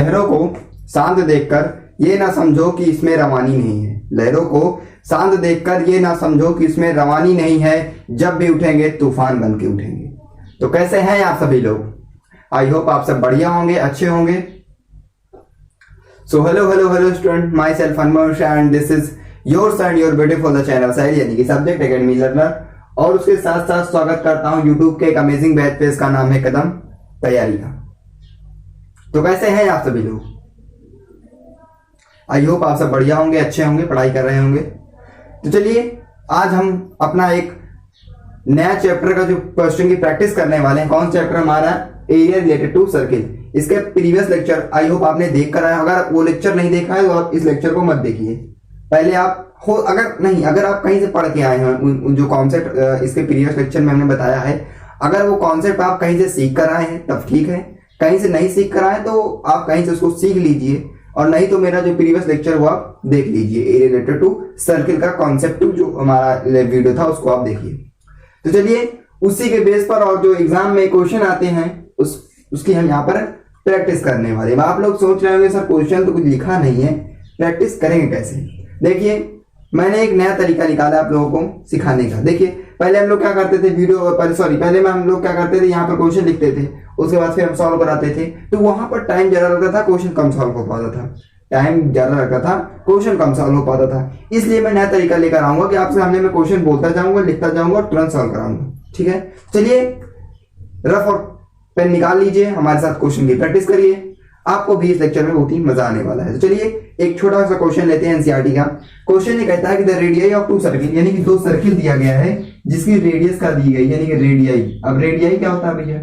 लहरों को शांत देखकर ये ना समझो कि इसमें रवानी नहीं है। लहरों को शांत देखकर ये ना समझो कि इसमें रवानी नहीं है। जब भी उठेंगे तूफान बन के उठेंगे। तो कैसे हैं आप सभी लोग? आई होप आप सब बढ़िया होंगे, अच्छे होंगे। So hello student, my self Anmol and this is your son your beautiful the channel side यानी कि सब्जेक्ट एकेडमी लर्नर। और उसके साथ साथ स्वागत करता हूं यूट्यूब के एक अमेजिंग बैच पे, इसका नाम है कदम तैयारी का। तो कैसे हैं आप सभी लोग? आई होप आप सब बढ़िया होंगे, अच्छे होंगे, पढ़ाई कर रहे होंगे। तो चलिए आज हम अपना एक नया चैप्टर का जो क्वेश्चन की प्रैक्टिस करने वाले हैं। कौन चैप्टर हमारा? Area related to circle. इसके प्रीवियस लेक्चर आई होप आपने देख कर आए। अगर वो लेक्चर नहीं देखा है तो आप इस लेक्चर को मत देखिए। पहले आप हो, अगर आप कहीं से पढ़ के आए हैं जो कॉन्सेप्ट इसके प्रीवियस लेक्चर में हमने बताया है, अगर वो कॉन्सेप्ट आप कहीं से सीख कर आए हैं तब ठीक है। कहीं से नहीं सीख कर आए तो आप कहीं से उसको सीख लीजिए, और नहीं तो मेरा जो प्रीवियस लेक्चर वो आप देख लीजिए। एरिया रिलेटेड टू सर्किल का कॉन्सेप्ट जो हमारा वीडियो था उसको आप देखिए। तो चलिए उसी के बेस पर और जो एग्जाम में क्वेश्चन आते हैं उसकी हम यहाँ पर प्रैक्टिस करने वाले। आप लोग सोच रहे होंगे सर क्वेश्चन तो कुछ लिखा नहीं है, प्रैक्टिस करेंगे कैसे? देखिए मैंने एक नया तरीका निकाला आप लोगों को सिखाने का। देखिए पहले हम लोग क्या करते थे, पहले हम लोग क्या करते थे, यहाँ पर क्वेश्चन लिखते थे, उसके बाद फिर हम सॉल्व कराते थे। तो वहां पर टाइम ज्यादा लगता था, क्वेश्चन कम सॉल्व हो पाता था। टाइम ज्यादा लगता था, क्वेश्चन कम सॉल्व हो पाता था। इसलिए मैं नया तरीका लेकर आऊंगा कि आपसे सामने में क्वेश्चन बोलता जाऊंगा, लिखता जाऊंगा और तुरंत सॉल्व कराऊंगा। ठीक है, चलिए रफ और पेन निकाल लीजिए, हमारे साथ क्वेश्चन की प्रैक्टिस करिए। आपको भी इस लेक्चर में बहुत ही मजा आने वाला है। तो चलिए एक छोटा सा क्वेश्चन लेते हैं एनसीईआरटी का। क्वेश्चन ये कहता है कि the radius of two circle, यानी कि दो सर्किल दिया गया है जिसकी रेडियस का दी गई, यानी कि रेडियस। अब रेडियस क्या होता है भैया?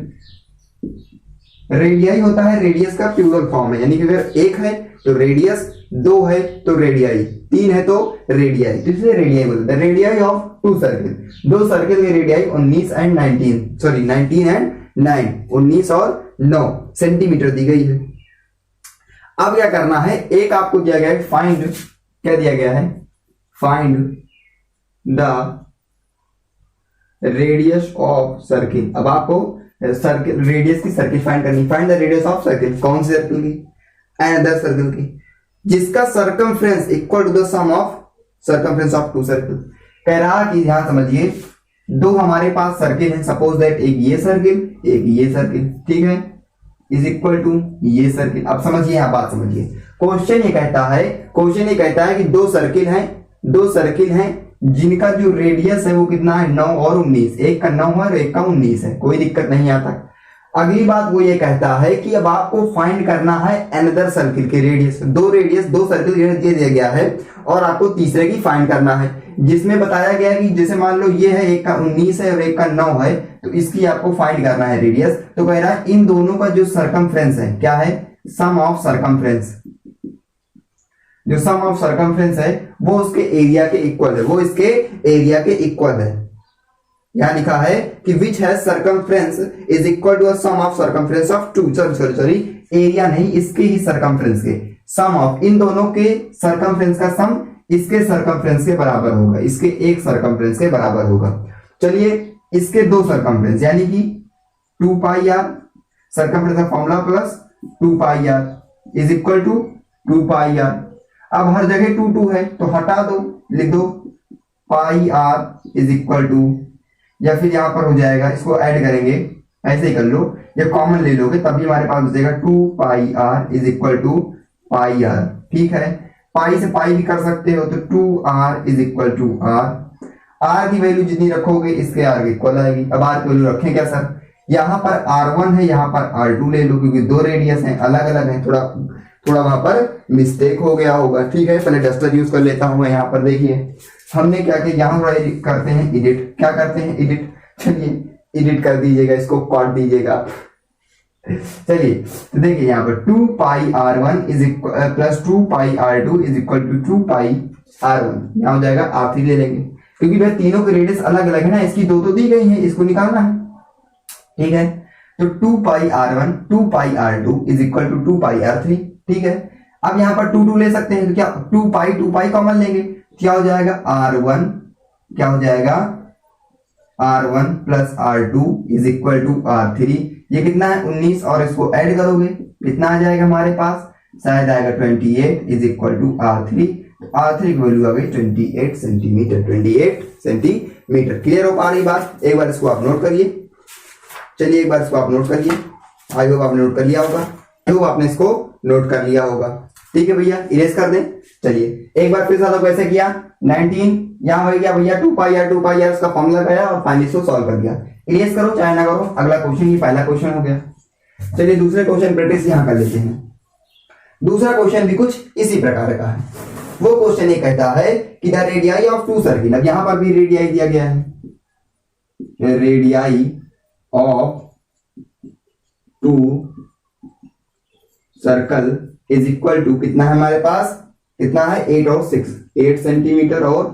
रेडियस होता है रेडियस का प्लूरल फॉर्म है, यानी कि अगर एक है तो रेडियस, दो है तो रेडियस, तीन है तो रेडियस, तो इसलिए रेडियस बोलते हैं। रेडियस ऑफ टू सर्किल, दो सर्किल के रेडियस 19 एंड 19 एंड 9, 19 और 9 सेंटीमीटर दी गई है। अब क्या करना है, एक आपको दिया गया है फाइंड, क्या दिया गया है? Find the radius of circle. अब आपको सर्किल रेडियस की सर्किल फाइंड करनी। Find the radius of circle, कौन सी सर्किल की? अनदर सर्किल की, जिसका circumference equal to the sum of circumference of two circle. कह रहा कि ध्यान समझिए, दो हमारे पास सर्किल है, सपोज दैट एक ये सर्किल एक ये सर्किल, ठीक है, इज इक्वल टू ये सर्किल। अब समझिए, यहाँ बात समझिए। क्वेश्चन ये कहता है कि दो सर्किल हैं जिनका जो रेडियस है वो कितना है? 9 और 19। एक का 9 है और एक का 19 है, कोई दिक्कत नहीं आता। अगली बात वो ये कहता है कि अब आपको फाइंड करना है अनदर सर्किल के रेडियस। दो सर्किल दे दिया गया है और आपको तीसरे की फाइंड करना है, जिसमें बताया गया है कि जैसे मान लो ये है, एक का 19 है और एक का 9 है, तो इसकी आपको फाइंड करना है रेडियस। तो कह रहा है इन दोनों का जो सर्कमफ्रेंस है, क्या है? सम ऑफ सर्कमफ्रेंस। जो सम ऑफ सर्कमफ्रेंस है वो उसके एरिया के इक्वल है, वो इसके एरिया के इक्वल है। यहां लिखा है कि which has circumference is equal to sum of circumference of two, sorry area नहीं, इसके ही सर्कमफ्रेंस के सम ऑफ, इन दोनों के सर्कमफ्रेंस का सम इसके सर्कमफ्रेंस के बराबर होगा, इसके एक सर्कमफ्रेंस के बराबर होगा। चलिए इसके दो सर्कमफ्रेंस यानी कि 2 पाई आर, सर्कमफ्रेंस का formula plus 2 pi r is equal to 2 pi r. अब हर जगह 2 है तो हटा दो, लिख दो पाई आर इज इक्वल टू, या फिर यहां पर हो जाएगा, इसको ऐड करेंगे, ऐसे ही कर लो, ये कॉमन ले लोगे तभी हमारे पास हो जाएगा 2 pi r is equal to pi r. ठीक है, पाई से पाई भी कर सकते हो, तो 2r is equal to r की वैल्यू जितनी रखोगे इसके आर की इक्वल आएगी। अब आर की वैल्यू रखें क्या सर? यहाँ पर R1 है, यहाँ पर R2 ले लो, क्योंकि दो रेडियस हैं, अलग अलग हैं, थोड़ा वहां पर मिस्टेक हो गया होगा। ठीक है, पहले डस्टर यूज कर लेता हूं मैं। यहाँ पर देखिए हमने क्या किया, यहाँ थोड़ा करते हैं एडिट। क्या करते हैं? एडिट। चलिए एडिट कर दीजिएगा, इसको काट दीजिएगा। चलिए तो देखिए यहाँ पर 2 pi R1 is equal plus 2 pi R2 is equal to 2 pi R1। यहाँ हो जाएगा R3 ले लेंगे, क्योंकि भाई तीनों के रेडियस अलग अलग है ना, इसकी दो तो दी गई है, इसको निकालना है। ठीक है, तो 2 pi R1 2 pi R2 is equal to 2 pi R3। ठीक है, अब यहाँ पर 2 ले सकते हैं, तो क्या 2 पाई कॉमन लेंगे, क्या हो जाएगा? R1 क्या हो जाएगा? R1 plus R2 is equal to R3। ये कितना है 19 और इसको ऐड करोगे कितना आ जाएगा हमारे पास, शायद आएगा 28 is equal to R3। R3 की वैल्यू आ गई 28 सेंटीमीटर, 28 सेंटीमीटर। क्लियर हो पा रही बात? एक बार इसको आप नोट करिए। चलिए एक बार इसको आप नोट करिए। आई होप आपने नोट कर लिया होगा, आई होप आपने इसको नोट कर लिया होगा। ठीक है भैया, इरेज कर दें। चलिए एक बार फिर से कैसे किया, 19 यहाँ हो गया भैया 2 पाई आर उसका फॉर्मूला गया और फाइनली इसको सॉल्व कर दिया। इरेज करो चाहे ना करो, अगला क्वेश्चन ये पहला क्वेश्चन हो गया। चलिए दूसरे क्वेश्चन प्रैक्टिस यहाँ कर लेते हैं। दूसरा क्वेश्चन भी कुछ इसी प्रकार का है। वो क्वेश्चन ये कहता है कि the radii of two circle, अब यहां पर भी रेडियाई दिया गया है, radii of two circle is equal to कितना है हमारे पास, कितना है 8 और 6, 8 सेंटीमीटर और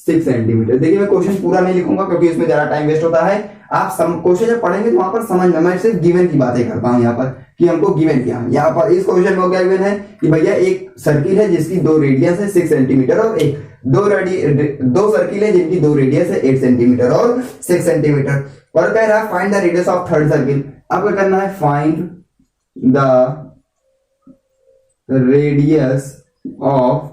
6 सेंटीमीटर। देखिए मैं क्वेश्चन पूरा नहीं लिखूंगा क्योंकि इसमें ज्यादा टाइम वेस्ट होता है। आप क्वेश्चन जब पढ़ेंगे तो वहां पर समझना, मैं सिर्फ गिवन की बातें करता हूं यहाँ पर कि हमको गिवन क्या है। यहाँ पर इस क्वेश्चन में क्या गिवन है कि भैया एक सर्किल है जिसकी 2 रेडियस है 6 सेंटीमीटर और दो सर्किल है जिनकी 2 रेडियस है 8 सेंटीमीटर और 6 सेंटीमीटर। और कह रहा है find the radius of third circle. अब क्या करना है, find the radius of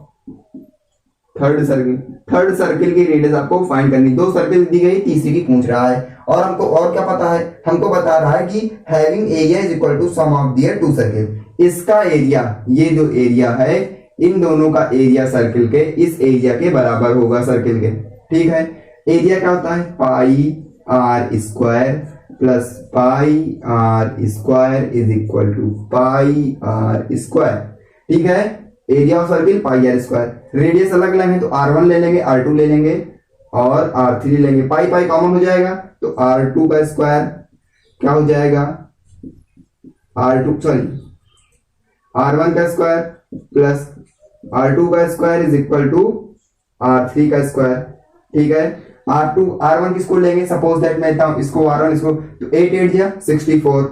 third circle. Third circle की रेडियस आपको फाइंड करनी। 2 सर्किल दी गई, तीसरी की पूछ रहा है। और हमको और क्या पता है, हमको बता रहा है कि having area is equal to sum of their 2 circle. इसका एरिया, ये जो एरिया है इन दोनों का एरिया सर्किल के इस एरिया के बराबर होगा सर्किल के। ठीक है, एरिया क्या होता है pi r square plus pi r square is equal to pi r square. ठीक है, area of circle pi r square. Radius अलग लेंगे तो R1 ले लेंगे, R2 ले लेंगे और R3 लेंगे। पाई पाई कॉमन हो जाएगा तो R2 का स्क्वायर क्या हो जाएगा, R1 का स्क्वायर प्लस R2 का square is equal to R3 का स्क्वायर। ठीक है, R1 किसको लेंगे, सपोज दैट मैं इसको R1 इसको, तो 8 8 जा 64,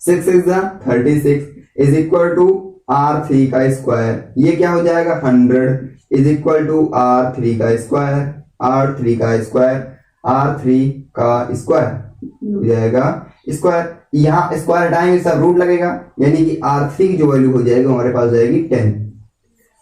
6 6 जा 36 इज इक्वल टू R3 का स्क्वायर। ये क्या हो जाएगा 100 इज इक्वल टू R3 का स्क्वायर, R3 का स्क्वायर, R3 का स्क्वायर हो जाएगा स्क्वायर। यहाँ स्क्वायर हटाएंगे सब रूट लगेगा, यानी कि R3 की जो वैल्यू हो जाएगी हमारे पास जाएगी 10।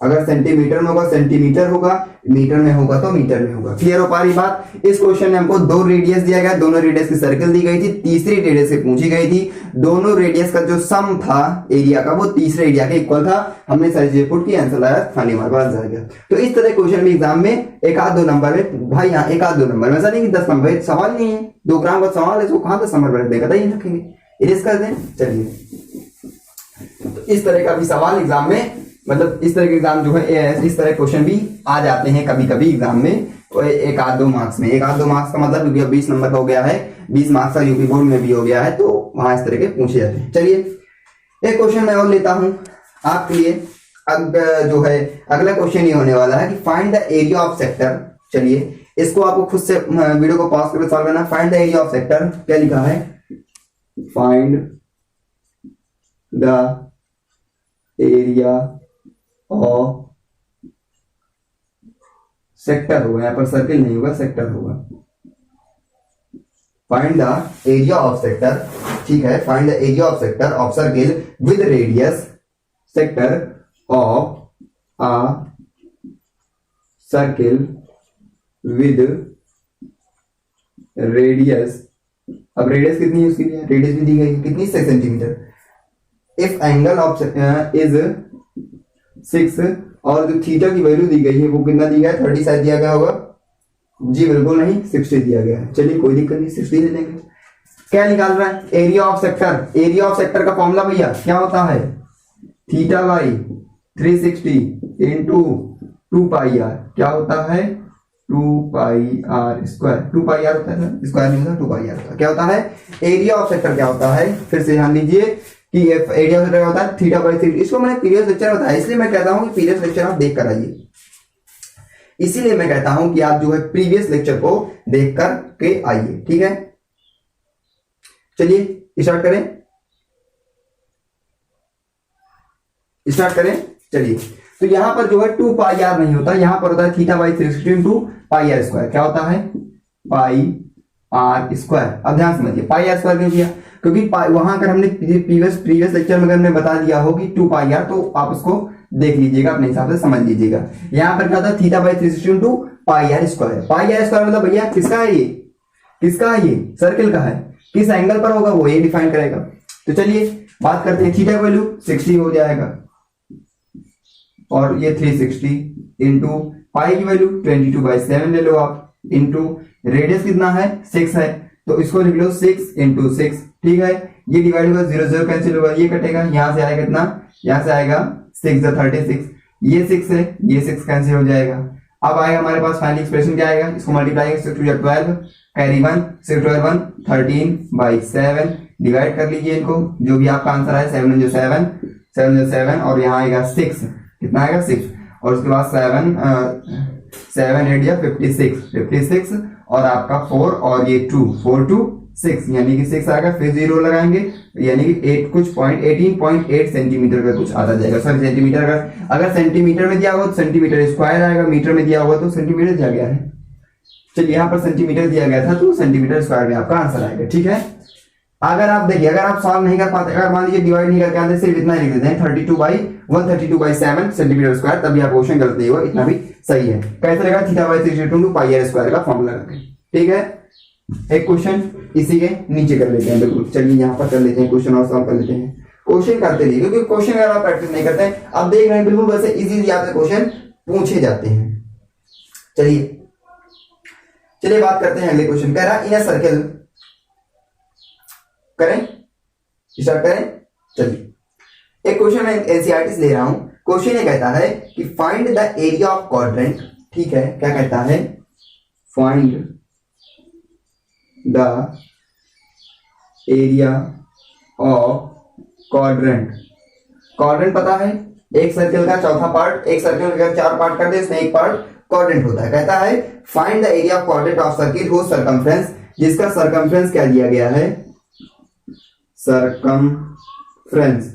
अगर सेंटीमीटर में होगा सेंटीमीटर होगा, मीटर में होगा तो मीटर में होगा। क्लियर हो पा रही बात? इस क्वेश्चन में हमको 2 रेडियस दिया गया, दोनों रेडियस की सर्कल दी गई थी, तीसरी रेडियस से पूछी गई थी। दोनों रेडियस का जो सम था एरिया का वो तीसरे एरिया के इक्वल था। हमने सारी चीजें पुट की, आंसर आया, फाइनली हमारे पास आ गया। तो इस तरह क्वेश्चन में एग्जाम में 1 आध 2 नंबर में भाई, यहाँ 1 आध 2 नंबर में, ऐसा नहीं कि 10 नंबर, सवाल नहीं है 2 ग्राम का सवाल है, इसको कहां 10 नंबर पर देखा था, ये रखेंगे, इरेज कर दें। चलिए, तो इस तरह का भी सवाल एग्जाम में, मतलब इस तरह के एग्जाम जो है इस तरह क्वेश्चन भी आ जाते हैं कभी कभी एग्जाम में, 1 आध 2 मार्क्स में। 1 आध 2 मार्क्स का मतलब क्योंकि अब 20 नंबर का हो गया है, 20 मार्क्स का यूपी बोर्ड में भी हो गया है, तो वहां इस तरह के पूछे जाते हैं। चलिए एक क्वेश्चन मैं और लेता हूं आपके लिए। अब जो है अगला क्वेश्चन ये होने वाला है कि find the area of sector. चलिए इसको आपको खुद से वीडियो को पॉज करके सॉल्व करना। Find the area of sector, क्या लिखा है, find the area of sector होगा, यहां पर सर्किल नहीं होगा, सेक्टर होगा। Find the area of sector, ठीक है, find the area of sector of circle with radius, sector of a circle with radius. अब रेडियस कितनी है उसकी, रेडियस भी दी गई कितनी, 6 centimetre. If angle of is 6 और जो थीटा की वैल्यू दी गई है वो कितना दिया है, 30 शायद दिया गया होगा जी, बिल्कुल नहीं 60 दिया गया है। चलिए कोई दिक्कत नहीं, 60 ले लेंगे। क्या निकाल रहा है, area of sector. Area of sector का फॉर्मूला भैया क्या होता है, theta by 360 into 2 pi r. क्या होता है, 2 pi r square. 2 pi r होता है, स्क्वायर नहीं होता, 2 पाई आर होता है। क्या होता है एरिया ऑफ सेक्टर, क्या होता है, फिर से ध्यान दीजिए कि एरिया ऑफ सेक्टर होता है थीटा बाई 3। इसको मैंने पीरियड लेक्चर बताया, इसलिए मैं कहता हूं कि पीरियड लेक्चर आप देख कर आइए। इसीलिए मैं कहता हूं कि आप जो है प्रीवियस लेक्चर को देख कर के आइए, ठीक है। चलिए स्टार्ट करें। चलिए, तो यहां पर जो है 2 पाई आर नहीं होता, यहां पर होता है theta by 360 into pi r square. क्या होता है, पाई आर स्क्वायर। अब ध्यान समझिए पाई आर स्क्वायर क्यों किया, क्योंकि वहां अगर हमने प्रीवियस लेक्चर में अगर हमने बता दिया हो कि 2 पाई आर, तो आप उसको देख लीजिएगा, अपने हिसाब से समझ लीजिएगा। यहाँ पर क्या था, theta by 360 into pi r square. Pi r square मतलब भैया किसका है, ये किसका है, ये सर्किल का है, किस एंगल पर होगा वो ये डिफाइन करेगा। तो चलिए बात करते हैं, थीटा की वैल्यू 60 हो जाएगा और ये 360 इंटू पाई की वैल्यू 22/7 ले लो आप, इंटू रेडियस कितना है 6 है, तो इसको लिख लो 6 इंटू 6, ठीक है। ये डिवाइड होगा 0 0 कैंसिल होगा, ये कटेगा, यहां से आएगा कितना, यहां से आएगा 6 36, ये 6 है, ये 6 कैंसिल हो जाएगा। अब आएगा हमारे पास फाइनल एक्सप्रेशन क्या आएगा, इसको मल्टीप्लाई 6 2 12, कैरी 1 6 12 1 13/7, डिवाइड कर लीजिए इनको, जो भी आपका आंसर है 7 जो 7 7 जो 7 और यहाँ आएगा 6, कितना आएगा 6, और उसके बाद 7 8 या 56 और आपका 4 और ये 2 4 2 6 यानी कि 6 आएगा, फिर 0 लगाएंगे यानी कि 8 कुछ 18.8 सेंटीमीटर का कुछ आता जाएगा। सर सेंटीमीटर का अगर सेंटीमीटर में दिया हुआ तो सेंटीमीटर स्क्वायर आएगा, मीटर में दिया हुआ तो सेंटीमीटर दिया गया है। चलिए यहाँ पर सेंटीमीटर दिया गया था तो सेंटीमीटर स्क्वायर में आपका आंसर आएगा, ठीक है। अगर आप देखिए, अगर आप सॉल्व नहीं कर पाते, अगर मान लीजिए डिवाइड नहीं करके आते, सिर्फ इतना लिख देते हैं 132/7 सेंटीमीटर स्क्वायर, तभी आप क्वेश्चन गलत नहीं होगा, इतना भी सही है। कैसे रहेगा, theta by 360 into pi r square का फॉर्मूला लगा, ठीक है। एक क्वेश्चन इसी के नीचे कर लेते हैं, बिल्कुल चलिए यहाँ पर कर लेते हैं क्वेश्चन और सॉल्व कर लेते हैं। क्वेश्चन करते रहिए, क्योंकि क्वेश्चन अगर आप प्रैक्टिस नहीं करते हैं, आप देख रहे हैं बिल्कुल वैसे इजी आपसे क्वेश्चन पूछे जाते हैं। चलिए बात करते हैं अगले क्वेश्चन। कह रहा इन अ सर्कल, करें स्टार्ट करें। चलिए एक क्वेश्चन मैं एनसीईआरटी से ले रहा हूं। क्वेश्चन ये कहता है कि find the area of quadrant, ठीक है। क्या कहता है, find the area of quadrant. Quadrant पता है, एक सर्कल का चौथा पार्ट, एक सर्कल का 4 पार्ट कर दे उसमें एक पार्ट क्वाड्रेंट होता है। कहता है find the area of quadrant of circle whose circumference, जिसका सर्कमफ्रेंस क्या दिया गया है, सर्कमफ्रेंस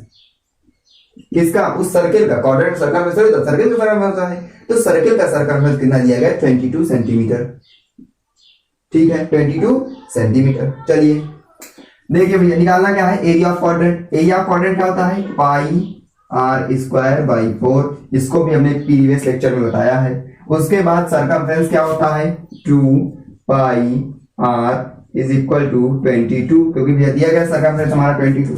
किसका, उस सर्किल का। क्वाड्रेंट सर्कमफ्रेंस होता है, सर्किल का सर्कमफ्रेंस होता है, तो सर्किल का सर्कमफ्रेंस कितना दिया गया, 22 सेंटीमीटर, ठीक है 22 सेंटीमीटर। चलिए देखिए भैया निकालना क्या है, area of quadrant. Area of quadrant क्या होता है, पाई आर स्क्वायर बाई 4, इसको भी हमने प्रीवियस लेक्चर में बताया है। उसके बाद सर्कमफ्रेंस क्या होता है, 2 pi r is equal to 22, क्योंकि भैया दिया गया सर्कमफ्रेंस हमारा 22।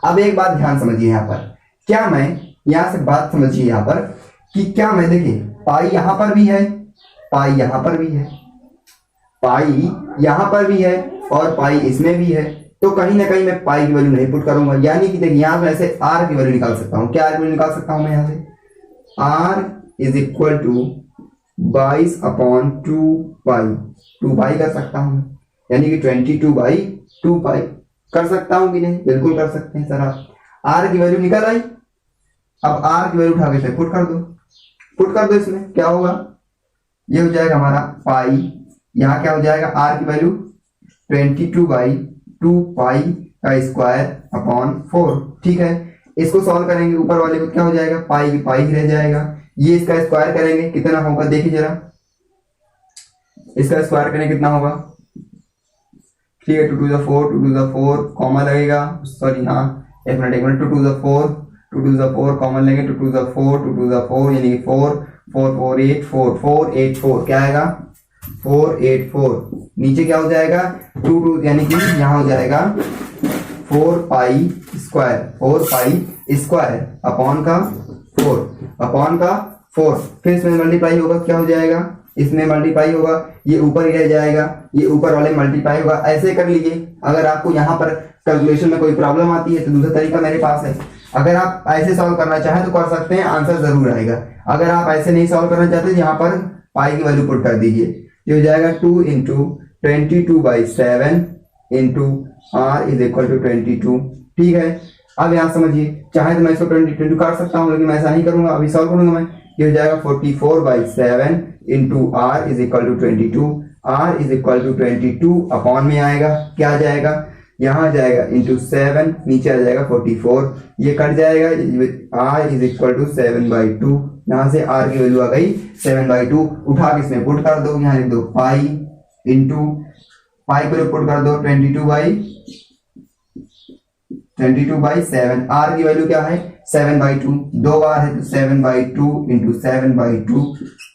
अब एक बात ध्यान समझिए यहाँ पर, क्या मैं यहां से बात समझिए यहाँ पर कि क्या मैं, देखिए पाई यहां पर भी है, पाई यहां पर भी है, पाई यहां पर भी है और पाई इसमें भी है, तो कहीं ना कहीं मैं पाई की वैल्यू नहीं पुट करूंगा, यानी कि देखिए यहां से ऐसे आर की वैल्यू निकाल सकता हूं। क्या वैल्यू निकाल सकता हूं मैं यहां से, आर इज इक्वल टू 22/2 पाई, 2 पाई कर सकता हूं, यानी कि 22/2 पाई कर सकता हूं कि नहीं, बिल्कुल कर सकते हैं सर आप। आर की वैल्यू निकल आई, अब आर की वैल्यू उठा के पुट कर दो, पुट कर दो, इसमें क्या होगा, ये हो जाएगा हमारा पाई, यहां क्या हो जाएगा, आर की वैल्यू 22/2 पाई का स्क्वायर अपॉन 4, ठीक है। इसको सॉल्व करेंगे, ऊपर वाले को क्या हो जाएगा, पाई की पाई ही रह जाएगा, ये इसका स्क्वायर करेंगे कितना होगा, देखिए जरा इसका स्क्वायर करेंगे कितना होगा, ठीक है 2 to the 4 कॉमन लगेगा, सॉरी हाँ एक मिनट 2 to the 4 कॉमन लेंगे, 2 to the 4 यानी कि 4 क्या आएगा 484, नीचे क्या हो जाएगा 2 यानी कि यहाँ हो जाएगा 4 पाई स्क्वायर अपॉन का 4 फिर इसमें मल्टीप्लाई होगा, क्या हो जाएगा, इसमें मल्टीप्लाई होगा, ये ऊपर ही रह जाएगा, ये ऊपर वाले मल्टीप्लाई होगा। ऐसे कर लीजिए, अगर आपको यहाँ पर कैलकुलेशन में कोई प्रॉब्लम आती है तो दूसरा तरीका मेरे पास है, अगर आप ऐसे सॉल्व करना चाहें तो कर सकते हैं, आंसर जरूर आएगा। अगर आप ऐसे नहीं सॉल्व करना चाहते तो यहाँ पर पाई की वैल्यू पुट कर दीजिए, ये हो जाएगा 2 into 22/7 into r is equal to 22, ठीक है। अब यहाँ समझिए, चाहे तो मैं इसको 22 काट सकता हूँ, लेकिन मैं ऐसा नहीं करूंगा, अभी सॉल्व करूंगा मैं। ये हो जाएगा 44/7 into r is equal to 22, r is equal to 22 upon में आएगा, क्या आ जाएगा, यहाँ जाएगा इंटू 7, नीचे आ जाएगा 44, ये कट जाएगा, आर इज इक्वल टू 7/2, यहाँ से आर की वैल्यू आ गई 7/2, उठा के इसमें पुट कर दो, यहाँ लिख दो पाई इंटू पाई को पुट कर दो 22/7। आर की वैल्यू क्या है 7/2, 2 बार है तो 7/2 इंटू 7/2।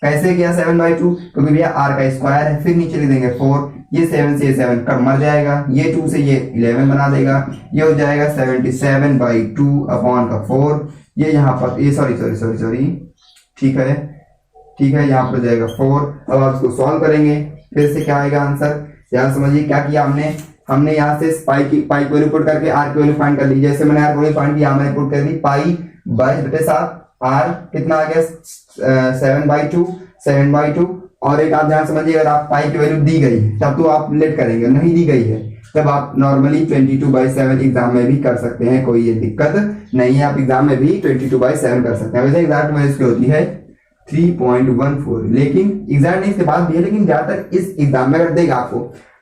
कैसे किया 7/2, क्योंकि भैया आर का स्क्वायर है, फिर नीचे लिख देंगे 4, ये 7 से ये 7 कट मर जाएगा, ये 2 से ये 11 बना देगा, ये हो जाएगा 77/2 अपॉन का 4। ये यहाँ पर ये सॉरी ठीक है यहाँ पर हो जाएगा 4। अब आप इसको सॉल्व करेंगे, फिर से क्या आएगा आंसर, यहाँ समझिए क्या किया हमने यहाँ से पाई की वैल्यू पुट करके आर की वैल्यू फाइंड कर ली। जैसे मैंने आर की वैल्यू फाइंड किया, मैंने पुट कर दी पाई 22/7, आर कितना आ गया 7/2। और एक आप ध्यान समझिए, अगर आप पाई की वैल्यू दी गई है तब तो आप लेट करेंगे, नहीं दी गई है तब आप नॉर्मली 22/7 एग्जाम में भी कर सकते हैं, कोई ये दिक्कत नहीं है, आप एग्जाम में भी 22/7 कर सकते हैं। वैसे एग्जैक्ट वैल्यू इसकी होती है 3.14, लेकिन एग्जैक्ट नहीं इसके बाद भी है, लेकिन ज्यादातर इस एग्जाम में अगर देगा आपको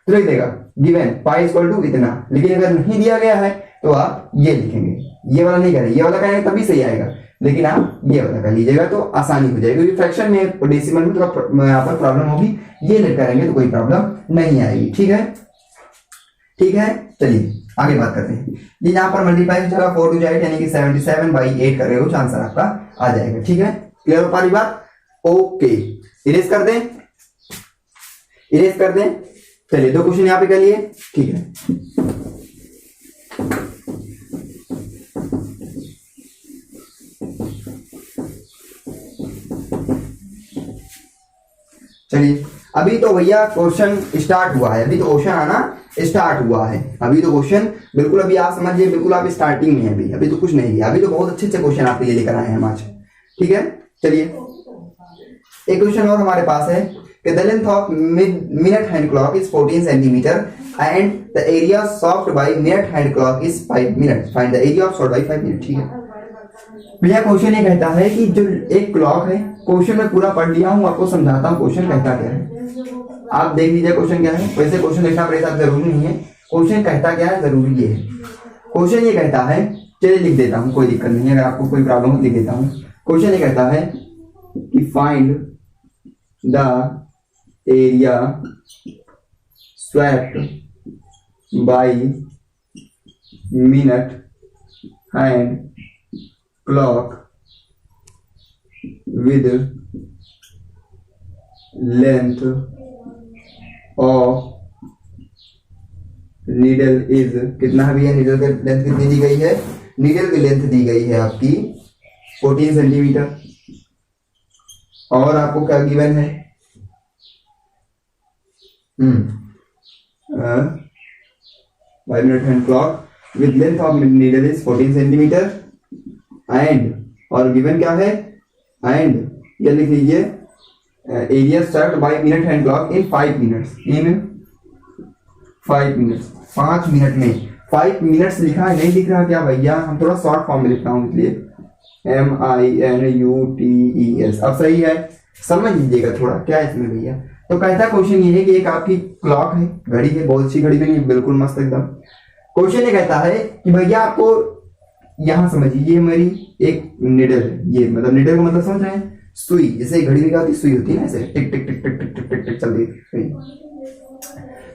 तो लिख देगा गिवन पाई इक्वल टू इतना, लेकिन अगर नहीं दिया गया है तो आप ये लिखेंगे, ये वाला नहीं करेंगे, ये वाला करेंगे तभी सही आएगा, लेकिन आप ये वाला कर लीजिएगा तो आसानी हो जाएगी, क्योंकि फ्रैक्शन में डेसिमल में थोड़ा यहाँ पर प्रॉब्लम होगी, ये लेट करेंगे तो कोई प्रॉब्लम नहीं आएगी। ठीक है चलिए आगे बात करते हैं। ये यहाँ पर मल्टीप्लाई हो जाएगा 4 to 8 यानी कि 77/8 करेगा कुछ आंसर आपका आ जाएगा। ठीक है, क्लियर हो पारी बात? ओके, इरेज कर दें। चलिए 2 क्वेश्चन यहाँ पे कर लिए। ठीक है, चलिए अभी तो भैया क्वेश्चन स्टार्ट हुआ है, अभी तो क्वेश्चन आना स्टार्ट हुआ है, अभी तो क्वेश्चन बिल्कुल अभी आप समझिए बिल्कुल आप स्टार्टिंग में है, अभी तो कुछ नहीं है, अभी तो बहुत अच्छे क्वेश्चन आपके लिए लेकर आए हैं हम आज। ठीक है, चलिए एक क्वेश्चन और हमारे पास है कि the length of minute hand clock is 14 centimetre and the area solved by minute hand clock is 5 minute, find the area of solved by 5 minute. ठीक है भैया, क्वेश्चन ये कहता है कि जो एक क्लॉक है, क्वेश्चन में पूरा पढ़ लिया हूं, आपको समझाता हूं क्वेश्चन कहता क्या है, आप देख लीजिए क्वेश्चन क्या है। वैसे क्वेश्चन लिखना मेरे साथ जरूरी नहीं है, क्वेश्चन कहता क्या है जरूरी ये है। क्वेश्चन ये कहता है, चलिए लिख देता हूं, कोई दिक्कत नहीं है, अगर आपको कोई प्रॉब्लम हो लिख देता हूं। क्वेश्चन ये कहता है कि find the area swept by minute hand clock with length of needle is कितना है भैया, नीडल की लेंथ कितनी दी गई है, नीडल की लेंथ दी गई है आपकी 14 सेंटीमीटर, और आपको क्या गिवन है bye minute hand clock with length of needle is 14 centimetre and, और गिवन क्या है एंड ये लिख लीजिए area swept by minute hand clock in 5 minutes, in 5 minutes, 5 minute में 5 मिनट्स लिखा है, नहीं लिख रहा क्या भैया, हम थोड़ा शॉर्ट फॉर्म में लिखता हूँ इसलिए MINUTES। अब सही है, समझ लीजिएगा थोड़ा क्या है इसमें भैया। तो कहता क्वेश्चन ये है कि एक आपकी क्लॉक है, घड़ी है, बहुत अच्छी घड़ी भी नहीं, बिल्कुल मस्त एकदम। क्वेश्चन ये कहता है कि भैया आपको यहां समझिए, ये मेरी एक निडल है, ये मतलब निडल का मतलब समझ रहे हैं, सुई, जैसे घड़ी में क्या होती है, सुई होती है ना, ऐसे टिक टिक टिक टिक टिक टिक टिक टिक चलती है।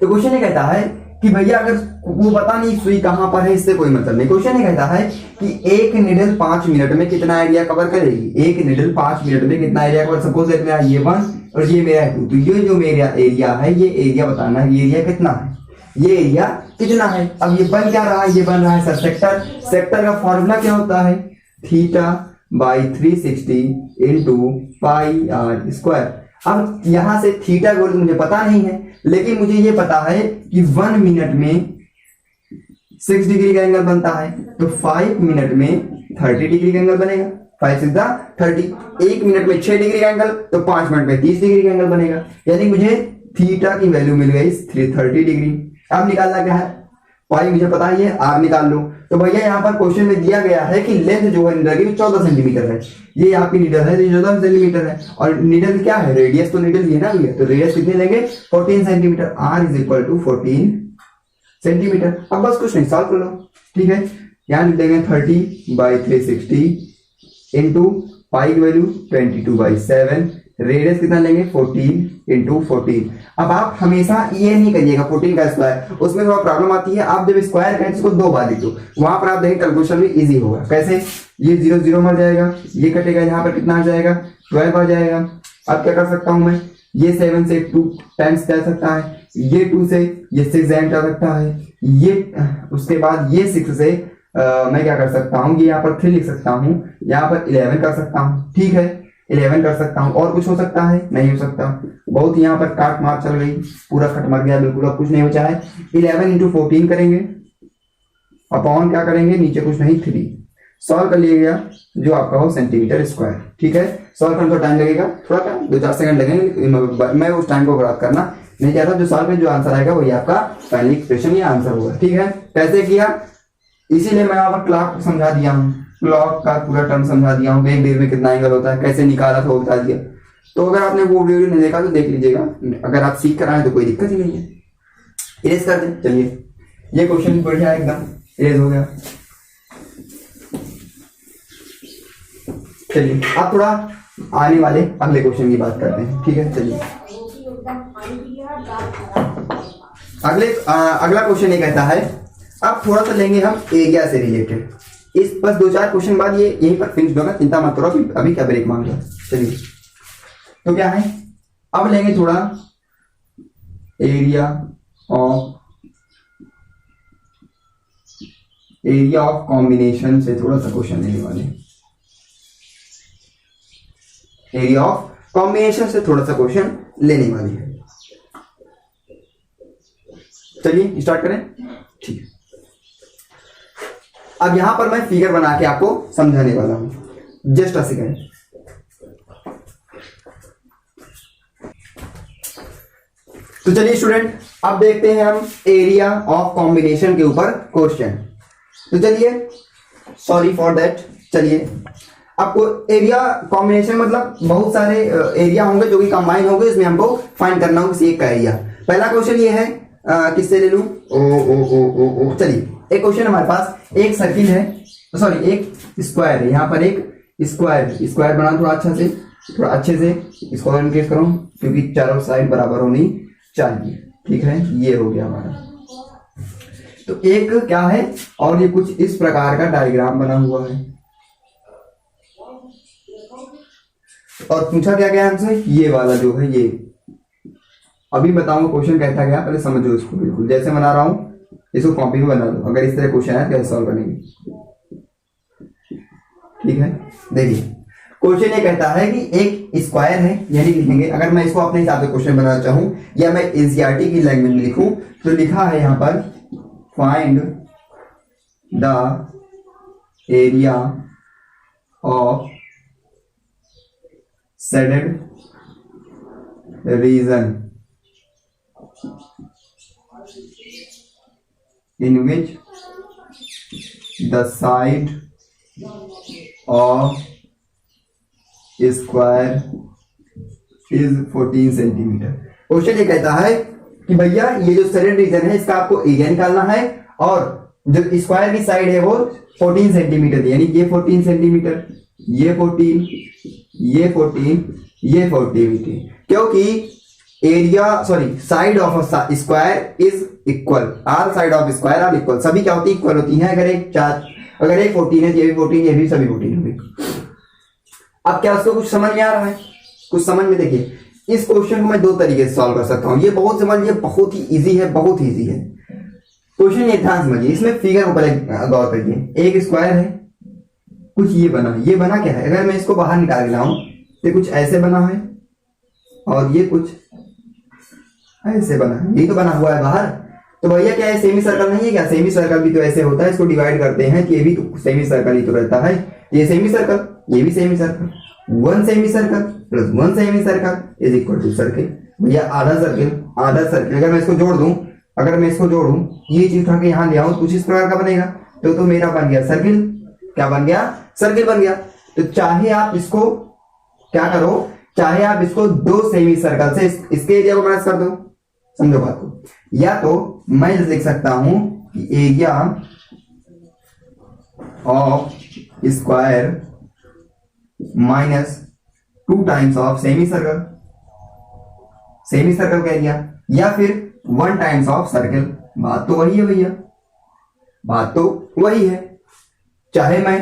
तो क्वेश्चन ये कहता है कि भैया अगर वो पता नहीं सुई कहां पर है, इससे कोई मतलब नहीं। क्वेश्चन ये कहता है कि एक निडल 5 मिनट में कितना एरिया कवर करेगी, एक निडल 5 मिनट में कितना एरिया कवर, सपोज मेरा ये 1 और ये मेरा 2, तो ये जो मेरा एरिया है, ये एरिया बताना है, ये एरिया कितना है, ये एरिया कितना है। अब ये बन क्या रहा है, ये बन रहा है सर सेक्टर, सेक्टर का फॉर्मूला क्या होता है, θ/360 इंटू पाई आर स्क्वायर। अब यहां से थीटा गोल मुझे पता नहीं है, लेकिन मुझे ये पता है कि 1 मिनट में 6 डिग्री का एंगल बनता है, तो 5 मिनट में 30 डिग्री का एंगल बनेगा, 5 6 30। 1 मिनट में 6 डिग्री का एंगल, तो 5 मिनट में 30 डिग्री का एंगल बनेगा, यानी मुझे थीटा की वैल्यू मिल गई 30 डिग्री। अब निकालना क्या है, पाई मुझे पता ही है, आर निकाल लो। तो भैया यहाँ पर क्वेश्चन में दिया गया है कि लेंथ जो है नीडल की 14 सेंटीमीटर है, ये आपकी नीडल है 14 सेंटीमीटर है, और नीडल क्या है, रेडियस तो नीडल ही है ना भैया, तो रेडियस कितने लेंगे 14 centimetre, r is equal to 14 centimetre. अब बस कुछ नहीं, सॉल्व कर लो। ठीक है, यहाँ लिख देंगे 30/360 इंटू पाई की वैल्यू 22/7 रेडियस कितना लेंगे 14 इंटू 14। अब आप हमेशा ये नहीं करिएगा 14 का स्क्वायर, उसमें थोड़ा प्रॉब्लम आती है। आप जब स्क्वायर करें इसको 2 बार लिख दो, वहां पर आप देखें कैलकुलेशन भी इजी होगा। कैसे, ये 0 0 मर जाएगा, ये कटेगा, यहाँ पर कितना आ जाएगा 12 आ जाएगा। अब क्या कर सकता हूं मैं, ये 7 से 2 टाइम्स जा सकता है, ये 2 से ये 6 जा सकता है, ये उसके बाद ये 6 से मैं क्या कर सकता हूँ, ये यहाँ पर 3 लिख सकता हूँ, यहाँ पर 11 कर सकता हूँ। ठीक है, 11 कर सकता हूँ। और कुछ हो सकता है? नहीं हो सकता। बहुत यहाँ पर काट मार चल गई, पूरा कट मर गया बिल्कुल, अब कुछ नहीं बचा है। 11 इंटू 14 करेंगे, अपॉन क्या करेंगे, नीचे कुछ नहीं 3, सॉल्व कर लिया गया जो आपका हो सेंटीमीटर स्क्वायर। ठीक है, सॉल्व करने तो टाइम लगेगा, थोड़ा टाइम 2-4 सेकंड लगेंगे, मैं उस टाइम को बर्बाद करना नहीं चाहता। जो सॉल्व में जो आंसर आएगा वही आपका फाइनल एक्सप्रेशन या आंसर होगा। ठीक है, कैसे किया, इसीलिए मैं यहाँ पर क्लॉक समझा दिया हूँ, क्लॉक का पूरा टर्म समझा दिया हूँ, एक डिग्री में कितना एंगल होता है, कैसे निकाला था वो बता दिया। तो अगर आपने वो वीडियो नहीं देखा तो देख लीजिएगा, अगर आप सीख कर आए तो कोई दिक्कत ही नहीं है। इरेज कर दें, चलिए ये क्वेश्चन बढ़िया एकदम इरेज हो गया। चलिए अब थोड़ा आने वाले अगले क्वेश्चन की बात करते हैं। ठीक है, चलिए अगला क्वेश्चन ये कहता है, अब थोड़ा सा लेंगे हम एरिया से रिलेटेड। इस बस 2-4 क्वेश्चन बाद ये यहीं पर फिनिश होगा, चिंता मत करो अभी क्या ब्रेक मांग रहा। चलिए तो क्या है, अब लेंगे थोड़ा एरिया ऑफ कॉम्बिनेशन से थोड़ा सा क्वेश्चन लेने वाले, एरिया ऑफ कॉम्बिनेशन से थोड़ा सा क्वेश्चन लेने वाले हैं। चलिए स्टार्ट करें। ठीक है, अब यहां पर मैं फिगर बना के आपको समझाने वाला हूं, जस्ट अ सेकेंड। तो चलिए स्टूडेंट, अब देखते हैं हम एरिया ऑफ कॉम्बिनेशन के ऊपर क्वेश्चन। तो चलिए, सॉरी फॉर दैट, चलिए आपको एरिया कॉम्बिनेशन मतलब बहुत सारे एरिया होंगे जो कि कंबाइन होंगे, इसमें हमको फाइंड करना होगा किसी एक का एरिया। पहला क्वेश्चन ये है, किससे ले लूं, ओ चलिए एक क्वेश्चन हमारे पास, एक सर्किल है, सॉरी एक स्क्वायर है, यहाँ पर एक स्क्वायर बना थोड़ा अच्छे से इसको इनकेस करो क्योंकि चारों साइड बराबर होनी चाहिए। ठीक है, ये हो गया हमारा। तो एक क्या है, और ये कुछ इस प्रकार का डायग्राम बना हुआ है, और पूछा क्या गया हमसे, ये वाला जो है ये, अभी बताऊंगा क्वेश्चन कहता गया, पहले समझो इसको बिल्कुल जैसे बना रहा हूं, इसको कॉपी में बना लो, अगर इस तरह क्वेश्चन है कैसे सॉल्व करेंगे। ठीक है, देखिए क्वेश्चन ये कहता है कि एक स्क्वायर है, यानी लिखेंगे, अगर मैं इसको अपने हिसाब से क्वेश्चन बनाना चाहूं या मैं एनसीईआरटी की लैंग्वेज में लिखूं तो लिखा है यहां पर, find the area of shaded reason in which the side of square is 14 centimetre. Question ये कहता है कि भैया ये जो शेडेड रीजन है इसका आपको एरिया निकालना है, और जो स्क्वायर की साइड है वो 14 सेंटीमीटर, यानी ये 14 सेंटीमीटर, ये 14, ये 14, ये 14, क्योंकि area side of square is equal, are side of square are equal, सभी क्या होती है, इक्वल होती हैं। अगर एक 14 है, ये भी 14, ये भी सभी 14 होंगे। अब क्या उसको कुछ समझ में आ रहा है, कुछ समझ में, देखिए इस क्वेश्चन को मैं 2 तरीके से सॉल्व कर सकता हूं, ये बहुत समझिए, बहुत ही इजी है, बहुत ही इजी है क्वेश्चन, ये ध्यान समझिए। इसमें फिगर को पहले गौर करिए, एक स्क्वायर है, कुछ ये बना क्या है, अगर मैं इसको बाहर निकाल लाऊं तो कुछ ऐसे बना है, और ये कुछ ऐसे बना है, ये तो बना हुआ है बाहर। तो भैया क्या है, सेमी सर्कल नहीं है क्या, सेमी सर्कल भी तो ऐसे होता है, इसको डिवाइड करते हैं कि ये भी तो सेमी सर्कल ही तो रहता है, ये सेमी सर्कल, ये भी semi circle, 1 semi circle plus 1 semi circle is equal to circle. भैया आधा सर्कल, अगर मैं इसको जोड़ दूं, ये चीज उठा के यहाँ ले आऊं, कुछ इस प्रकार का बनेगा, तो मेरा बन गया सर्किल, क्या बन गया, सर्किल बन गया। तो चाहे आप इसको क्या करो, चाहे आप इसको 2 सेमी सर्कल से इसके एरिया को माइनस कर दो, समझो बात को, या तो मैं लिख सकता हूं कि area of square minus 2 times of semi circle, semi circle का एरिया, या फिर 1 टाइम्स ऑफ सर्कल। बात तो वही है भैया, बात तो वही है। चाहे मैं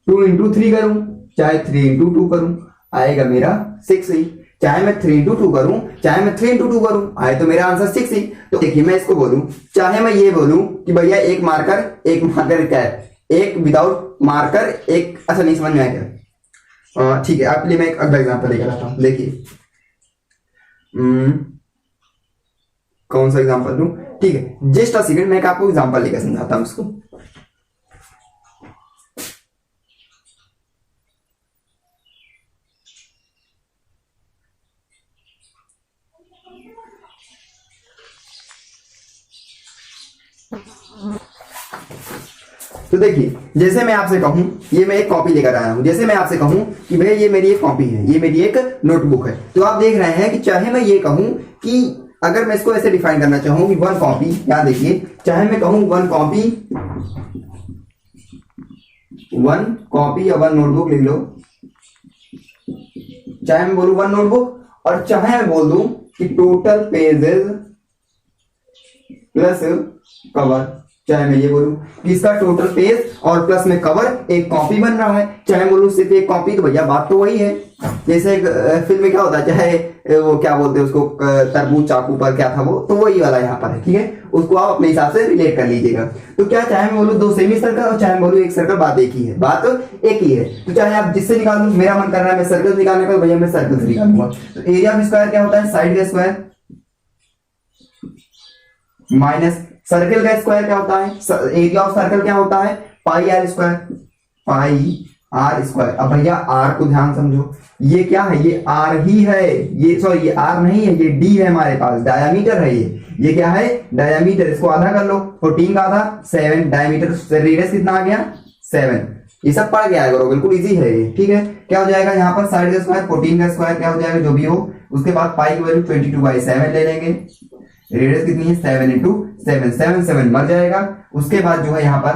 2 इंटू 3 करूं, चाहे 3 इंटू 2 करूं, आएगा मेरा 6 ही। चाहे मैं 3 इंटू 2 करूं, चाहे मैं 3 इंटू 2 करूं, आए तो मेरा आंसर 6 ही। तो देखिए मैं इसको बोलूं, चाहे मैं ये बोलूं कि भैया एक मार्कर क्या है, एक विदाउट मार्कर एक, अच्छा नहीं समझ में आया क्या? ठीक है, आपके लिए मैं एक अगला एग्जांपल लेकर आता हूं। देखिए कौन सा एग्जांपल दूं? ठीक है, जस्ट अ सेकंड, मैं आपको एग्जांपल लेकर समझाता हूं इसको। तो देखिए, जैसे मैं आपसे कहूं, ये मैं एक कॉपी लेकर आया हूं, जैसे मैं आपसे कहूं कि भैया ये मेरी एक कॉपी है, ये मेरी एक नोटबुक है, तो आप देख रहे हैं कि चाहे मैं ये कहूं कि अगर मैं इसको ऐसे डिफाइन करना चाहूं कि 1 कॉपी, यहां देखिए, चाहे मैं कहूं 1 कॉपी, 1 कॉपी या 1 नोटबुक लिख लो, चाहे मैं बोलूं 1 नोटबुक, और चाहे मैं बोल दूं कि टोटल पेजेस प्लस कवर, चाहे मैं ये बोलूं कि इसका टोटल पेज और प्लस में कवर एक कॉपी बन रहा है, चाहे बोलूं सिर्फ एक कॉपी, तो भैया बात तो वही है। जैसे फिल्म में क्या होता है, चाहे वो क्या बोलते हैं उसको, तरबूज चाकू पर क्या था वो, तो वही वाला यहाँ पर है, ठीक है, उसको आप अपने हिसाब से रिलेट कर लीजिएगा। तो क्या, चाहे मैं बोलूं 2 सेमी सर्कल और चाहे मैं बोलूं 1 सर्कल, बात एक ही है, बात एक ही है। तो चाहे आप जिससे निकाल लो, मेरा मन कर रहा है मैं सर्कल निकालने का, भैया मैं सर्कल से निकालूंगा। तो एरिया ऑफ स्क्वायर क्या होता है, साइड का स्क्वायर माइनस सर्कल का स्क्वायर क्या होता है, एरिया ऑफ सर्कल क्या होता है, pi r square, pi r square. अब भैया आर को ध्यान समझो, ये क्या है, ये आर ही है, ये सॉरी ये आर नहीं है, ये डी है हमारे पास, डायामीटर है ये क्या है, डायामीटर। इसको आधा कर लो, 14 का आधा 7, डायामीटर रेडियस कितना आ गया 7। ये सब पढ़ के आया करो, बिल्कुल इजी है ये, ठीक है। क्या हो जाएगा यहाँ पर, साइड का स्क्वायर 14 का स्क्वायर क्या हो जाएगा, जो भी हो, उसके बाद पाई की वैल्यू 22/7 ले लेंगे, रेडियस कितनी है 7 इंटू 7, 7 7 मर जाएगा। उसके बाद जो है यहाँ पर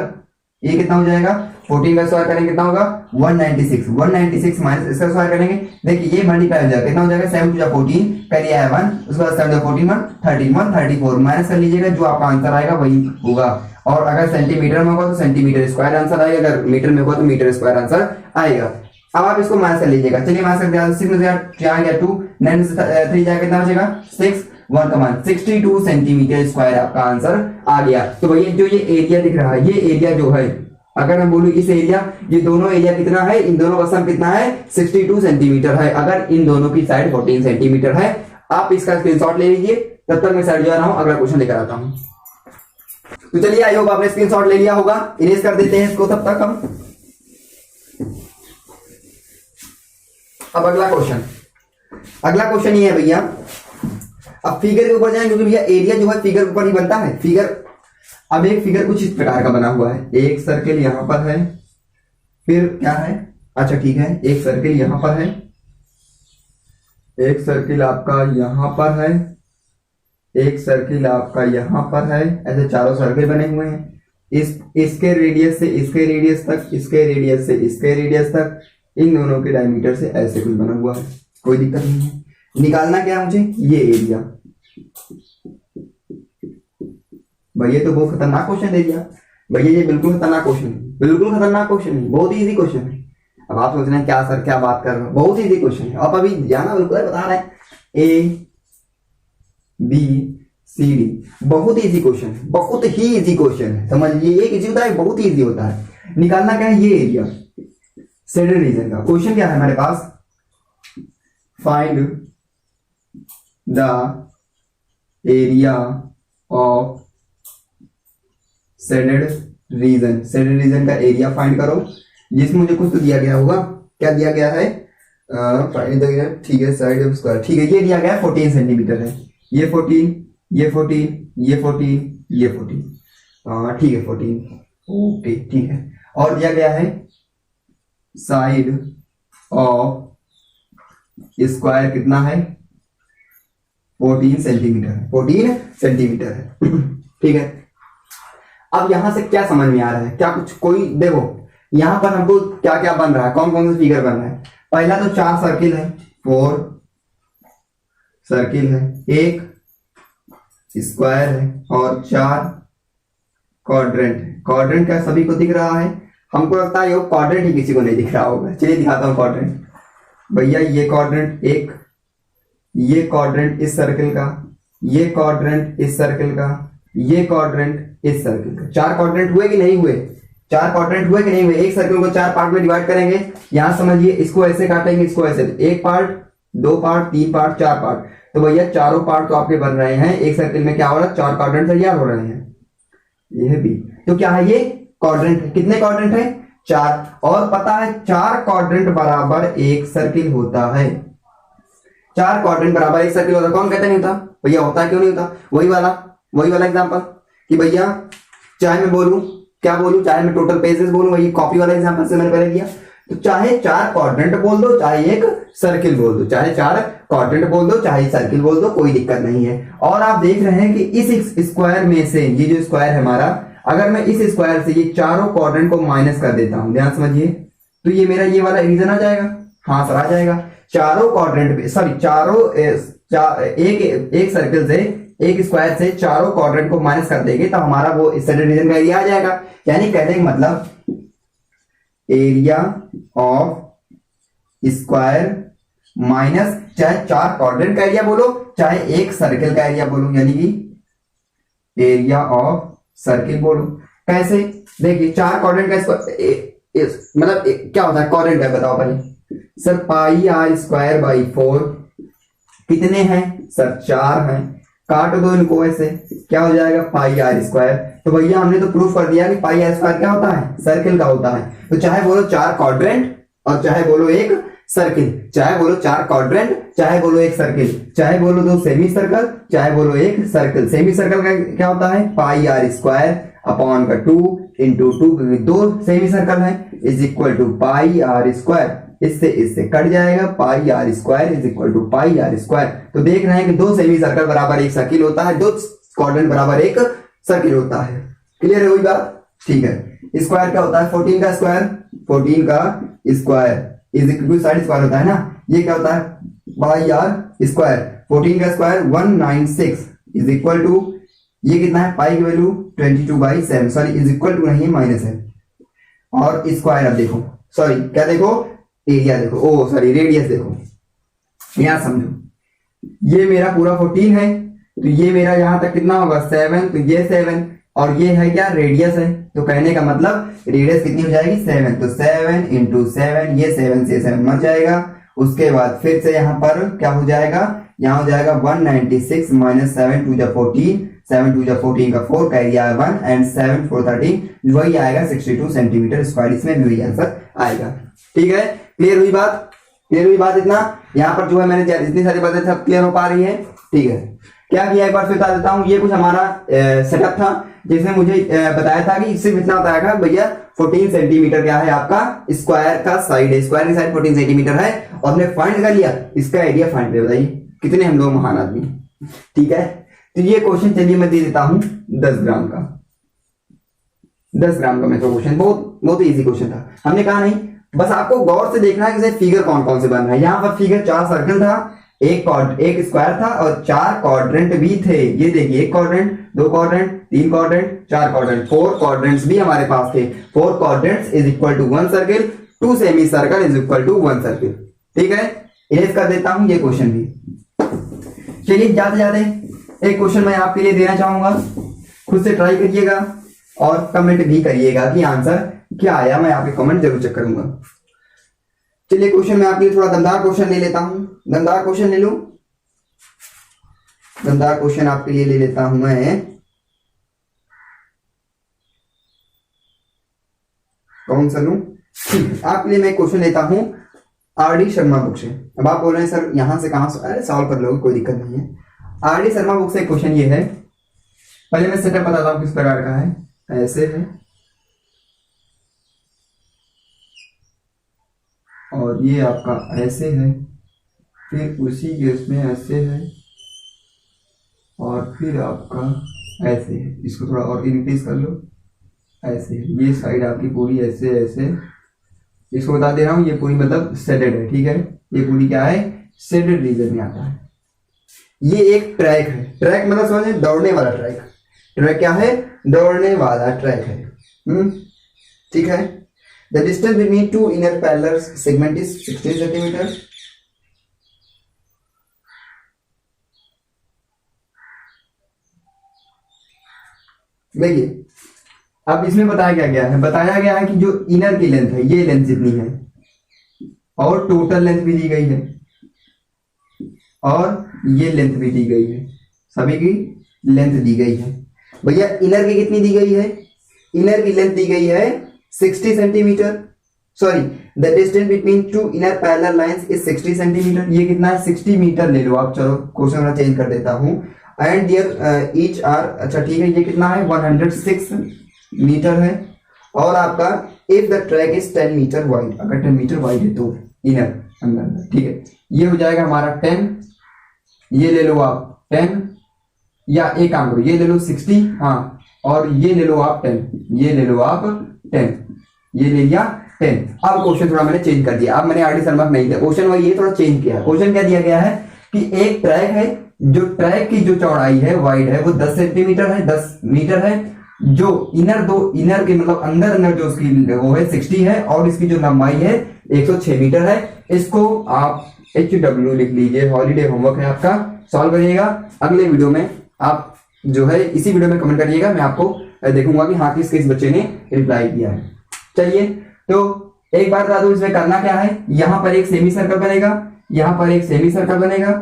ये कितना हो जाएगा, 14 का स्क्वायर करेंगे कितना होगा 196, 196 माइनस इसका स्क्वायर करेंगे, देखिए ये मल्टीप्लाई हो जाएगा, कितना हो जाएगा 7 2 14 करिए 1, उसके बाद 7 14 1 13 134 माइनस कर लीजिएगा, जो आपका आंसर आएगा वही होगा। और अगर सेंटीमीटर में होगा तो सेंटीमीटर स्क्वायर आंसर आएगा, अगर मीटर में होगा तो मीटर स्क्वायर आंसर आएगा। अब आप इसको माइनस कर लीजिएगा, चलिए माइनस कर दिया, 6 में 2 9 से 3 जाएगा, कितना बचेगा 6, 1 का मान 62 सेंटीमीटर स्क्वायर आपका आंसर आ गया। तो भैया जो ये एरिया दिख रहा है, ये एरिया जो है, अगर मैं बोलूं इस एरिया, ये दोनों एरिया कितना है, इन दोनों का सम कितना है 62 सेंटीमीटर है, अगर इन दोनों की साइड 14 सेंटीमीटर है। आप इसका स्क्रीनशॉट ले लीजिए, तब तक मैं साइड जा रहा हूं, अगला क्वेश्चन लेकर आता हूं। तो चलिए, आई होप आपने स्क्रीनशॉट ले लिया होगा, इरेज कर देते हैं इसको तब तक हम। अब अगला क्वेश्चन ये है भैया, अब फिगर के ऊपर जाएं, क्योंकि भैया एरिया जो है फिगर के ऊपर ही बनता है। फिगर, अब एक फिगर कुछ इस प्रकार का बना हुआ है, एक सर्कल यहां पर है, फिर क्या है, अच्छा ठीक है, एक सर्कल यहां पर है, एक सर्कल आपका यहां पर है, एक सर्कल आपका यहां पर है, ऐसे चारों सर्कल बने हुए हैं। इसके रेडियस से इसके रेडियस तक, इसके रेडियस से इसके रेडियस तक, इन दोनों के डायमीटर से ऐसे कुछ बना हुआ है, कोई दिक्कत नहीं है। निकालना क्या है मुझे, ये एरिया। भैया तो बहुत खतरनाक क्वेश्चन दे दिया भैया, ये बिल्कुल खतरनाक क्वेश्चन है, बिल्कुल खतरनाक क्वेश्चन है, बहुत इजी क्वेश्चन है। अब आप सोच रहे हैं क्या सर क्या बात कर रहे हो, बहुत इजी क्वेश्चन है। अब अभी जाना बिल्कुल बता रहे हैं, ABCD, बहुत इजी क्वेश्चन है, बहुत ही इजी क्वेश्चन है, समझ लीजिए। एक इजी होता है, बहुत इजी होता है। निकालना क्या है, ये एरिया शेडेड रीजन का। क्वेश्चन क्या है हमारे पास, find the area of shaded region, shaded region का एरिया फाइंड करो, जिसमें मुझे कुछ तो दिया गया होगा, क्या दिया गया है, ठीक है, साइड ऑफ स्क्वायर, ठीक है, ये दिया गया है 14 सेंटीमीटर है, ये 14, ये 14, ये 14, ये 14, ठीक है 14, ओके ठीक है। और दिया गया है साइड ऑफ स्क्वायर कितना है 14 सेंटीमीटर, 14 सेंटीमीटर है, ठीक है। अब यहां से क्या समझ में आ रहा है, क्या कुछ कोई देखो, यहां पर हमको क्या क्या बन रहा है, कौन कौन से फिगर बन रहा है। पहला तो 4 सर्किल है, 4 सर्किल है, 1 स्क्वायर है और 4 क्वाड्रेंट है। क्वाड्रेंट क्या सभी को दिख रहा है? हमको लगता है ये क्वाड्रेंट ही किसी को नहीं दिख रहा होगा। चलिए दिखाता हूं क्वाड्रेंट। भैया ये क्वाड्रेंट एक, ये क्वाड्रेंट इस सर्किल का, ये क्वाड्रेंट इस सर्किल का, ये क्वाड्रेंट इस सर्किल का। 4 क्वाड्रेंट हुए कि नहीं हुए? 4 क्वाड्रेंट हुए कि नहीं हुए? एक सर्किल को 4 पार्ट में डिवाइड करेंगे। यहां समझिए, इसको ऐसे काटेंगे, इसको ऐसे, एक पार्ट, 2 पार्ट, 3 पार्ट, 4 पार्ट। तो भैया चारों पार्ट तो आपके बन रहे हैं। एक सर्किल में क्या हो रहा है? 4 क्वाड्रेंट तैयार हो रहे हैं। यह भी तो क्या है? ये क्वाड्रेंट है। कितने क्वाड्रेंट है? 4। और पता है 4 क्वाड्रेंट बराबर एक सर्किल होता है। 4 क्वाड्रेंट बराबर एक सर्किल होता है। कौन कहते नहीं होता? भैया होता है, क्यों नहीं होता? वही वाला एग्जांपल कि भैया चाहे मैं बोलूं, क्या बोलूं, चाहे मैं टोटल पेजेस बोलूं, वही कॉपी वाला एग्जांपल से मैंने पहले किया। तो चाहे 4 क्वाड्रेंट बोल दो, चाहे एक सर्किल बोल दो, चाहे 4 क्वाड्रेंट बोल दो, चाहे सर्किल बोल दो, कोई दिक्कत नहीं है। और आप देख रहे हैं कि इस स्क्वायर में से, ये जो स्क्वायर है हमारा, अगर मैं इस स्क्वायर से ये चारों क्वाड्रेंट को माइनस कर देता हूं, ध्यान समझिए, तो ये मेरा ये वाला रीजन आ जाएगा। हाँ सर आ जाएगा। चारों क्वाड्रेंट, सॉरी चारों एक सर्किल से, एक स्क्वायर से चारों क्वाड्रेंट को माइनस कर देंगे तो हमारा वो सेंट्रल रीजन का एरिया आ जाएगा। यानी कहने का मतलब एरिया ऑफ स्क्वायर माइनस चाहे 4 क्वाड्रेंट का एरिया बोलो, चाहे एक सर्किल का एरिया बोलो, यानी कि एरिया ऑफ सर्किल बोलो। कैसे? देखिए 4 क्वाड्रेंट का मतलब क्या होता है क्वाड्रेंट का? बताओ पहले sir. Pi r square by 4 कितने हैं सर? 4 हैं। काट दो इनको ऐसे, क्या हो जाएगा? Pi r square. तो भैया हमने तो प्रूफ कर दिया कि पाई आर स्क्वायर क्या होता है? सर्किल का होता है। तो चाहे बोलो 4 क्वाड्रेंट और चाहे बोलो एक सर्किल, चाहे बोलो 4 क्वाड्रेंट, चाहे बोलो एक सर्किल, चाहे बोलो 2 सेमी सर्कल, चाहे बोलो एक सर्किल। सेमी सर्कल का क्या होता है? पाई आर स्क्वायर अपॉन का 2 इंटू 2, क्योंकि 2 सेमी सर्कल है, is equal to pi r square. इससे कट जाएगा, pi r square is equal to pi r square. तो देख रहे हैं कि 2 सेमी सर्कल बराबर एक सर्किल होता है, 2 क्वाड्रेंट बराबर एक सर्किल होता है। क्लियर है वही बात? ठीक है। स्क्वायर क्या होता है? 14 का स्क्वायर, 14 का square is equal to side square होता है ना, ये क्या होता है? Pi r square. 14 का स्क्वायर 196 इज इक्वल टू, ये कितना है? पाई की value 22/7, sorry is equal to नहीं है, माइनस है। और स्क्वायर अब देखो, सॉरी क्या देखो? एरिया देखो, ओ सॉरी रेडियस देखो। यहां समझो, ये मेरा पूरा 14 है, तो ये मेरा यहां तक कितना होगा? 7, तो ये 7 और ये है क्या? रेडियस है। तो कहने का मतलब रेडियस कितनी हो जाएगी? 7। तो 7 इंटू 7, ये 7 से 7 मर जाएगा। उसके बाद फिर से यहाँ पर क्या हो जाएगा? यहाँ हो जाएगा 196 minus 7 to the 14, 7 to the 14 का 4 का एरिया 1 एंड 7 4 13, वही आएगा 62 सेंटीमीटर स्क्वायर। इसमें भी वही आंसर आएगा। ठीक है, क्लियर हुई बात? क्लियर हुई बात? इतना यहाँ पर जो है मैंने इतनी सारी बातें सब क्लियर हो पा रही है? ठीक है। क्या किया एक बार फिर बता देता हूँ। ये कुछ हमारा सेटअप था जिसमें मुझे बताया था कि सिर्फ इतना बताया था भैया 14 सेंटीमीटर क्या है आपका स्क्वायर का साइड है, स्क्वायर की साइड 14 सेंटीमीटर है और हमने फाइंड कर लिया, इसका एरिया फाइंड कर बताइए कितने हम लोग महान आदमी। ठीक है, तो ये क्वेश्चन चलिए मैं दे देता हूं 10 ग्राम का। 10 ग्राम का मेरे क्वेश्चन बहुत बहुत इजी क्वेश्चन था। हमने कहा नहीं, बस आपको गौर से देखना है कि फिगर कौन कौन से बन रहा है। यहाँ पर फिगर 4 सर्कल था, एक स्क्वायर था और 4 क्वाड्रेंट भी थे। ये देखिए 1 quadrant, 2 quadrant, 3 quadrant, 4 quadrant, 4 quadrants भी हमारे पास थे। 4 quadrants is equal to 1 circle, 2 semi circle is equal to 1 circle. ठीक है, इरेज कर देता हूं ये क्वेश्चन भी। चलिए जाते जाते एक क्वेश्चन मैं आपके लिए देना चाहूंगा, खुद से ट्राई करिएगा और कमेंट भी करिएगा कि आंसर क्या आया। मैं आपके कमेंट जरूर चेक करूंगा। चलिए क्वेश्चन में आपके लिए थोड़ा दमदार क्वेश्चन ले लेता हूं। दमदार क्वेश्चन ले लूं, दमदार क्वेश्चन आपके लिए ले लेता हूं मैं। कौन सा लूं? आपके लिए मैं क्वेश्चन लेता हूं आर.डी. शर्मा बुक से। अब आप बोल रहे हैं सर यहां से कहां से? अरे सॉल्व कर लोगे, कोई दिक्कत नहीं है। आर.डी. शर्मा बुक से क्वेश्चन ये है, पहले मैं सेटअप बताता हूं किस प्रकार का है। ऐसे है और ये आपका ऐसे है, फिर उसी के उसमें ऐसे है और फिर आपका ऐसे है। इसको थोड़ा और इंक्रीज कर लो, ऐसे है। ये साइड आपकी पूरी ऐसे ऐसे इसको बता दे रहा हूं, ये पूरी मतलब शेडेड है, ठीक है, ये पूरी क्या है, शेडेड रीजन में आता है। ये एक ट्रैक है, ट्रैक मतलब समझे दौड़ने वाला ट्रैक, ट्रैक क्या है, दौड़ने वाला ट्रैक है, ठीक है। The distance between two inner parallel segment is 16 centimetre. देखिए अब इसमें बताया गया है कि जो इनर की लेंथ है, ये लेंथ जितनी है, और टोटल लेंथ भी दी गई है, और ये लेंथ भी दी गई है, सभी की लेंथ दी गई है। भैया इनर की कितनी दी गई है, इनर की लेंथ दी गई है 60 centimetre, sorry the distance between two inner parallel lines is 60 centimetre. ये कितना है, 60 मीटर ले लो आप, चलो क्वेश्चन मैं चेंज कर देता हूं। एंड डियर ईच आर, अच्छा ठीक है, ये कितना है 106 मीटर है। और आपका if the track is 10 metre wide, अगर 10 मीटर वाइड है तो इनर अंदर, ठीक है, ये हो जाएगा हमारा 10, ये ले लो आप 10, या एक काम करो, ये ले लो 60, हाँ, और ये ले लो आप 10, ये ले लो आप 10, ये ले लिया 10। अब क्वेश्चन थोड़ा मैंने चेंज कर दिया, अब मैंने आरडी शर्मा नहीं दिया क्वेश्चन, वही ये थोड़ा चेंज किया। क्वेश्चन क्या दिया गया है कि एक ट्रैक है, जो ट्रैक की जो चौड़ाई है वाइड है वो 10 सेंटीमीटर है, 10 मीटर है, जो इनर के मतलब अंदर जो उसकी वो है 60 है, और इसकी जो लंबाई है 106 मीटर है। इसको आप HW लिख लीजिए, हॉलीडे होमवर्क है आपका, सॉल्व करिएगा। अगले वीडियो में आप जो है इसी वीडियो में कमेंट करिएगा, मैं आपको देखूंगा कि हाँ किस बच्चे ने रिप्लाई किया है। चलिए तो एक बार बता दो इसमें करना क्या है, यहाँ पर एक सेमी सर्कल बनेगा, यहाँ पर एक सेमी सर्कल बनेगा,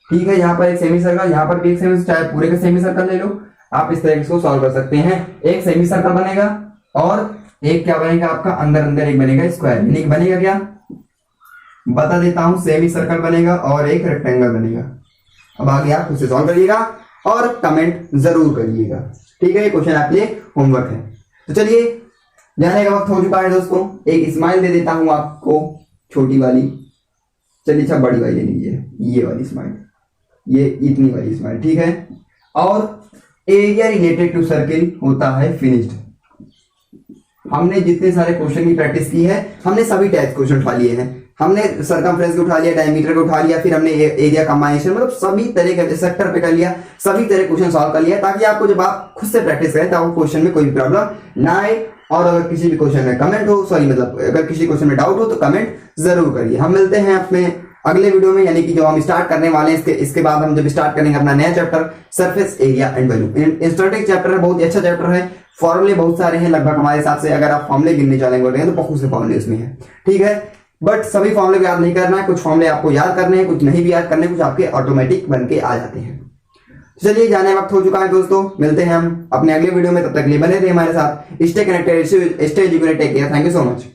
ठीक है, यहाँ पर एक सेमी सर्कल, यहाँ पर भी एक सेमी, चाहे पूरे का सेमी सर्कल ले लो, आप इस तरह इसको सॉल्व कर सकते हैं। एक सेमी सर्कल बनेगा और एक क्या बनेगा आपका, अंदर एक बनेगा स्क्वायर, यानी बनेगा क्या, बता देता हूं, सेमी सर्कल बनेगा और एक रेक्टेंगल बनेगा। अब आगे आप खुद से सॉल्व करिएगा और कमेंट जरूर करिएगा, ठीक है, ये क्वेश्चन आपके लिए होमवर्क है। तो चलिए जाने का वक्त हो चुका है दोस्तों, एक स्माइल दे देता हूं आपको, छोटी वाली, चलिए अच्छा बड़ी वाली ले लीजिए, ये वाली स्माइल, ये इतनी वाली स्माइल, ठीक है। और एरिया रिलेटेड टू सर्किल होता है फिनिश्ड। हमने जितने सारे क्वेश्चन की प्रैक्टिस की है, हमने सभी टाइप क्वेश्चन उठा लिए हैं, हमने सर्कमफ्रेंस को उठा लिया, डायमीटर को उठा लिया, फिर हमने एरिया कम्बाइनेशन, मतलब सभी तरह के सेक्टर पे कर लिया, सभी तरह क्वेश्चन सॉल्व कर लिया, ताकि आपको जब आप खुद से प्रैक्टिस करें तो आपको क्वेश्चन में कोई भी प्रॉब्लम ना आए। और अगर किसी भी क्वेश्चन में कमेंट हो, सॉरी मतलब अगर किसी क्वेश्चन में डाउट हो तो कमेंट जरूर करिए। हम मिलते हैं अपने अगले वीडियो में, यानी कि जो हम स्टार्ट करने वाले हैं, इसके बाद हम जब स्टार्ट करेंगे अपना नया chapter surface area and volume. Instructive chapter है, बहुत ही अच्छा चैप्टर है, फॉर्मूले बहुत सारे हैं, लगभग हमारे हिसाब से अगर आप फॉर्मूले गिनने चलेंगे तो बहुत से फॉर्मूले उसमें है, ठीक है। बट सभी फॉर्मूले को याद नहीं करना है, कुछ फॉर्मूले आपको याद करने हैं, कुछ नहीं भी याद करने, कुछ आपके ऑटोमेटिक बन के आ जाते हैं। चलिए जाने वक्त हो चुका है दोस्तों, मिलते हैं हम अपने अगले वीडियो में, तब तक के लिए बने रहिए हमारे साथ, stay connected, stay educated, take care, thank you so much.